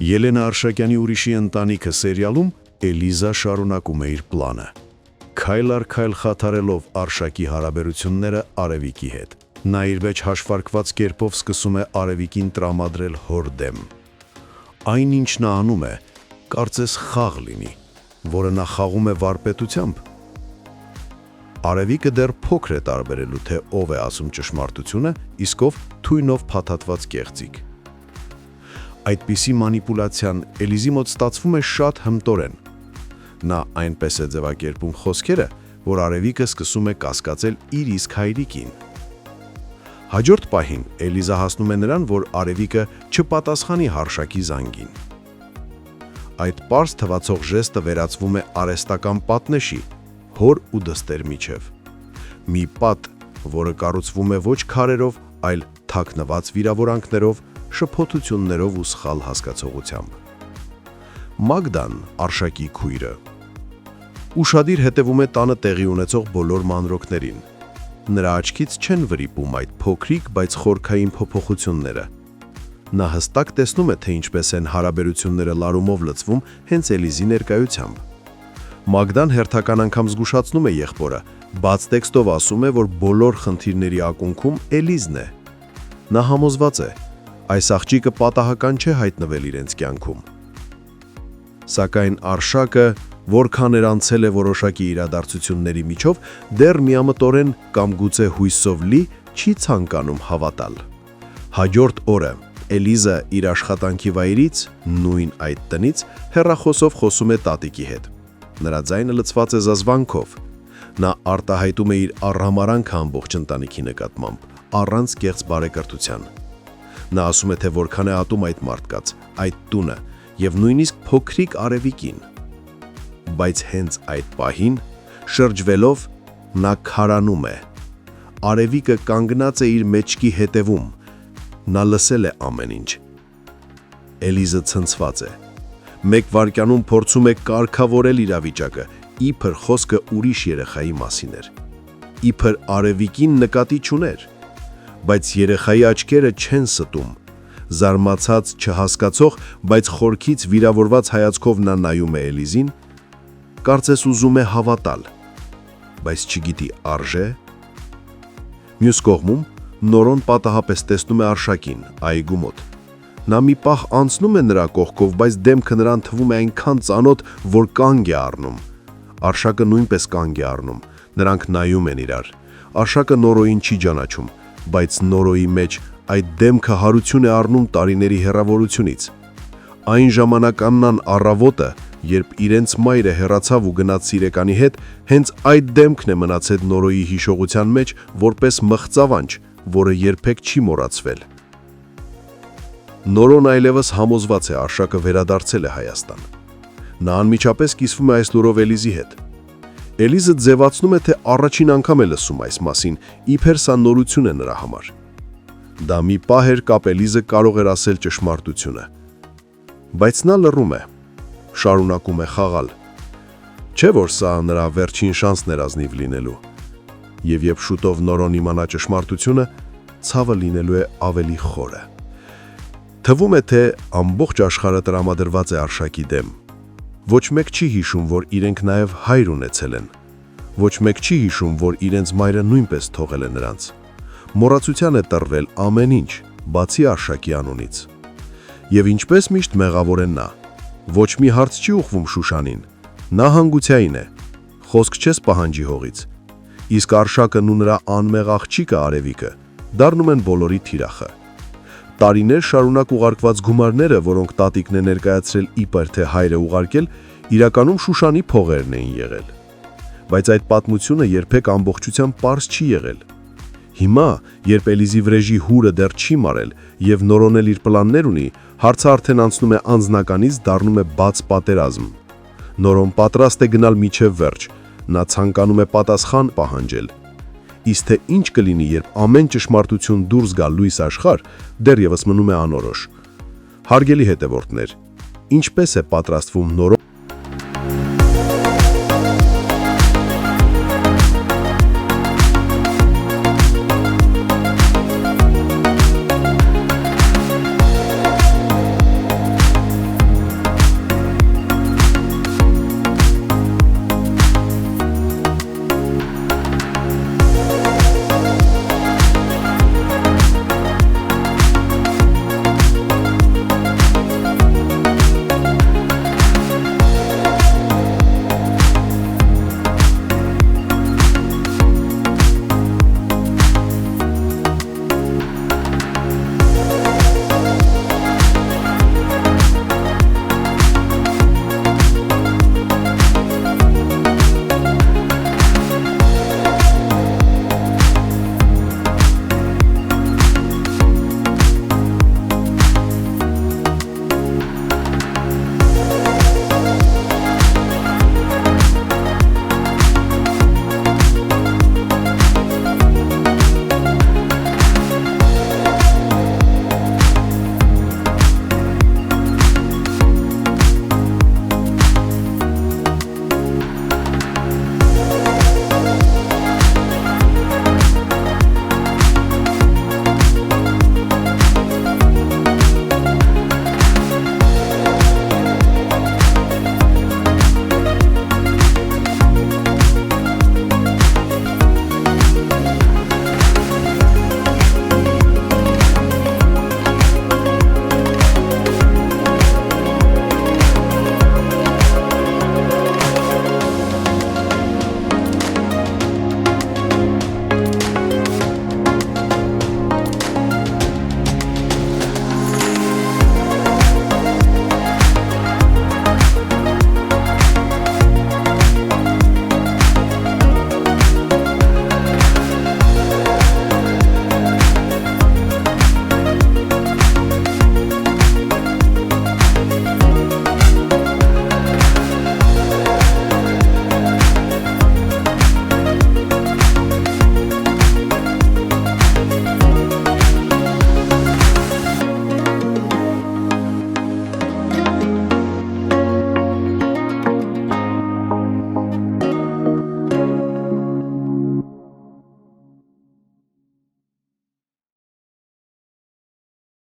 Ելենա Արշակյանի «Ուրիշի ընտանիքը» սերիալում Էլիզա շարունակում է իր պլանը։ Քայլ առ քայլ խաթարելով Արշակի հարաբերությունները Արևիկի հետ։ Նա իր մեջ հաշվարկված կերպով սկսում է Արևիկին տրամադրել հոր դեմ։ Այն ինչ նա անում է, կարծես խաղ լինի, որը նա խաղում է վարպետությամբ։ Արևիկը դեռ փոքր է տարբերելու, թե ով է ասում ճշմարտությունը, իսկ ով թույնով փաթաթված կեղծիք։ Այդպիսի մանիպուլյացիան Էլիզի մոտ ստացվում է շատ հմտորեն։ Նա այնպես է ձևակերպում խոսքերը, որ Արևիկը սկսում է կասկածել իր իսկ հայրիկին։ Հաջորդ պահին Էլիզա հասնում է նրան, որ Արևիկը չպատասխանի Արշակի զանգին։ Այդ պարզ թվացող ժեստը վերածվում է արհեստական պատնեշի, հոր ու դստեր միջև։ Մի պատ, որը կառուցվում է ոչ քարերով, այլ թաքնված վիրավորանքներով, շփոթություններով ու սխալ հասկացողությամբ։ Մագդան, Արշակի քույրը, ուշադիր հետևում է տանը տեղի ունեցող բոլոր մանրոքներին։ Նրա աչքից չեն վրիպում այդ փոքրիկ, բայց խորքային փոփոխությունները։ Նա հստակ տեսնում է, թե ինչպես են հարաբերությունները լարումով լցվում հենց Էլիզի ներկայությամբ։ Մագդան հերթական անգամ զգուշացնում է եղբորը, բաց տեքստով ասում է, որ բոլոր խնդիրների ակունքում Էլիզն է։ Նա համոզված է, այս աղջիկը պատահական չէ հայտնվել իրենց կյանքում։ Սակայն Արշակը, որքան էր անցել է որոշակի իրադարձությունների միջով, դեռ միամտորեն կամ գուցե հույսով լի չի ցանկանում հավատալ։ Հաջորդ օրը Էլիզա իր աշխատանքի վայրից, նույն այդ տնից, հեռախոսով խոսում է տատիկի հետ։ Նրա ձայնը լցված է զազվանքով։ Նա արտահայտում է իր առհամարանքը ամբողջ ընտանիքի նկատմամբ, առանց կեղծ բարեկրթության։ Նա ասում է, թե որքան է ատում այդ մարդկაც, այդ տունը և նույնիսկ փոքրիկ Արևիկին։ Բայց հենց այդ պահին, շրջվելով, նա քարանում է։ Արևիկը կանգնած է իր մեջքի հետևում։ Նա լսել է ամեն ինչ։ Էլիզը ցնցված է։ Մեկ վայրկյանում փորձում է կարգավորել իրավիճակը, իբր խոսքը ուրիշ երեխայի մասին էր։ Իբր Արևիկին նկատի չուներ։ Բայց երեխայի աչքերը չեն ստում։ Զարմացած, չհասկացող, բայց խորքից վիրավորված հայացքով նա նայում է Էլիզին, կարծես ուզում է հավատալ, բայց չգիտի արժե։ Մյուս կողմում Նորոն պատահապես տեսնում է Արշակին, այգու մոտ։ Նա մի պահ անցնում է նրա կողքով, բայց դեմքը նրան թվում է այնքան ծանոթ, որ կանգ է առնում։ Արշակը նույնպես կանգ է առնում, նրանք նայում են իրար։ Արշակը Նորոյին չի ճանաչում, բայց Նորոյի մեջ այդ դեմքը հարություն է առնում տարիների հեռավորությունից։ Այն ժամանականն առավոտը, երբ իրենց մայրը հեռացավ ու գնաց սիրեկանի հետ, հենց այդ դեմքն է մնացել Նորոյի հիշողության մեջ որպես մղձավանջ, որը երբեք չի մոռացվել։ Նորոն այլևս համոզված է Արշակը վերադարձել է Հայաստան։ Նա անմիջապես կիսվում է այս լուրով Էլիզի հետ։ Էլիզը ձևացնում է, թե առաջին անգամ է լսում այս մասին, իբր սա նորություն է նրա համար։ Դա մի պահ էր, կապ Էլիզը կարող էր ասել ճշմարտությունը։ Բայց նա լռում է, շարունակում է խաղալ։ Չէ՞ որ սա նրա վերջին շանսն էր ազնիվ լինելու։ Եվ երբ շուտով Նորոն իմանա ճշմարտությունը, ցավը լինելու է ավելի խորը։ Թվում է, թե ամբողջ աշխարհը տրամադրված է Արշակի դեմ։ Ոչ մեկ չի հիշում, որ իրենք նաև հայր ունեցել են։ Ոչ մեկ չի հիշում, որ իրենց մայրը նույնպես թողել է նրանց։ Մոռացության է տրվել ամեն ինչ, բացի Արշակի անունից։ Եվ ինչպես միշտ մեղավոր է նա։ Ոչ մի հարց չի ուղղվում Շուշանին։ Նա հանգուցյային է։ Խոսք չես պահանջի հողից։ Իսկ Արշակն ու նրա անմեղ աղջիկը Արևիկը դառնում են բոլորի թիրախը։ Տարիներ շարունակ ուղարկված գումարները, որոնք տատիկն է ներկայացրել իբր թե հայր է ուղարկել, իրականում Շուշանի փողերն էին եղել։ Բայց այդ պատմությունը երբեք ամբողջությամբ պարզ չի եղել։ Հիմա, երբ Էլիզի վրեժի հուրը դեռ չի մարել եւ Նորոն էլ իր պլաններ ունի, հարցը արդեն անցնում է անձնականից, դառնում է բաց պատերազմ։ Նորոն պատրաստ է գնալ միջև վերջ, նա ցանկանում է պատասխան պահանջել։ Իսկ թե ինչ կլինի, երբ ամեն ճշմարտություն դուրս գա լույս աշխարհ, դեռևս մնում է անորոշ։ Հարգելի հետևորդներ, ինչպես է պատրաստվում Նորոն